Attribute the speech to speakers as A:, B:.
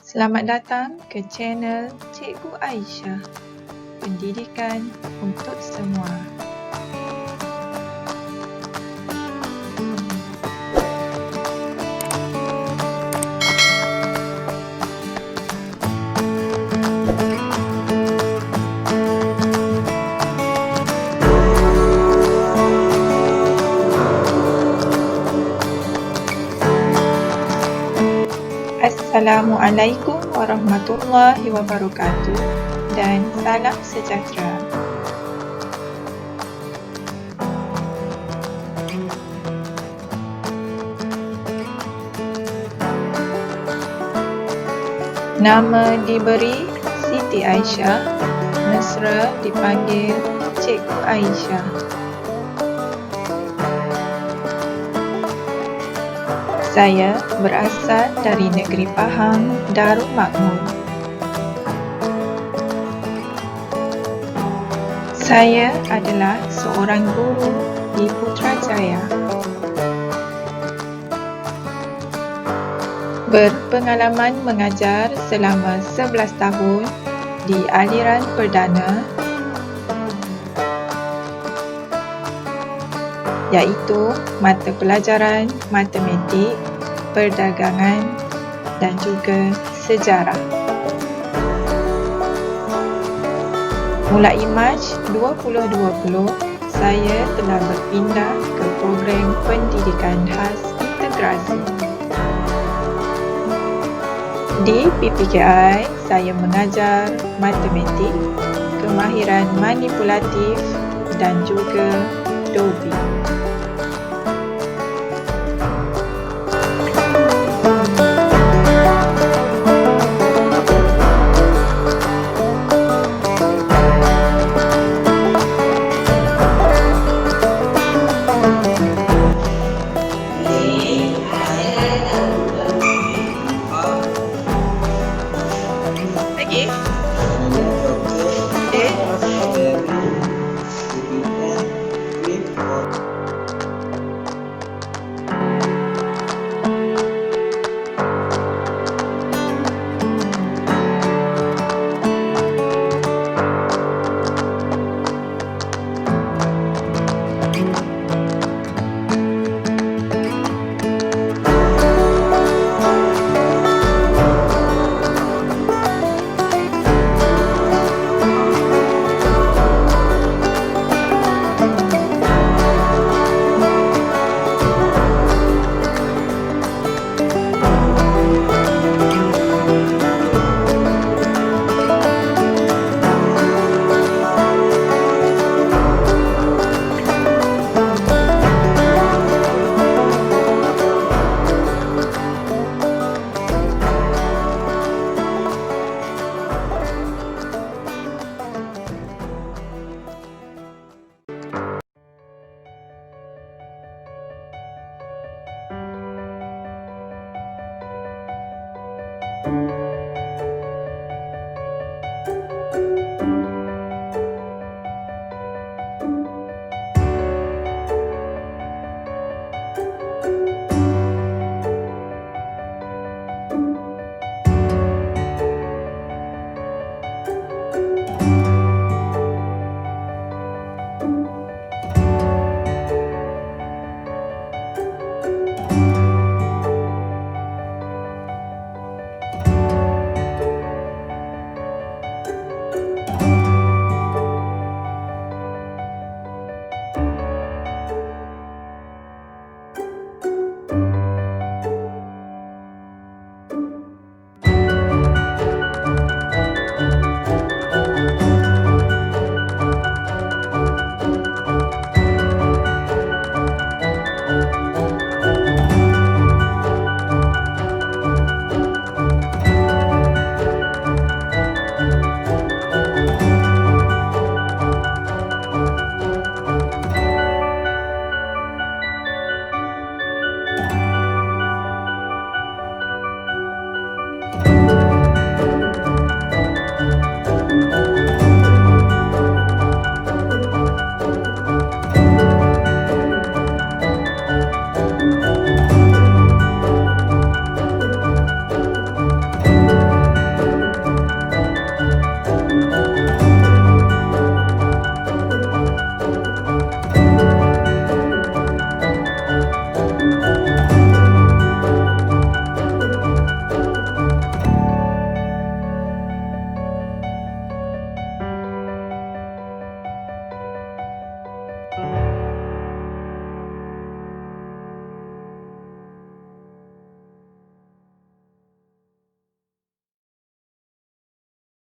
A: Selamat datang ke Channel Cikgoo Aishah, pendidikan untuk semua. Assalamualaikum warahmatullahi wabarakatuh dan salam sejahtera. Nama diberi Siti Aisyah, mesra dipanggil Cikgu Aisyah. Saya berasal dari negeri Pahang, Darul Makmur. Saya adalah seorang guru di Putrajaya. Berpengalaman mengajar selama 11 tahun di aliran perdana, iaitu mata pelajaran matematik, perdagangan dan juga sejarah. Mulai Mac 2020, saya telah berpindah ke program pendidikan khas integrasi. Di PPKI, saya mengajar matematik, kemahiran manipulatif dan juga Dobi.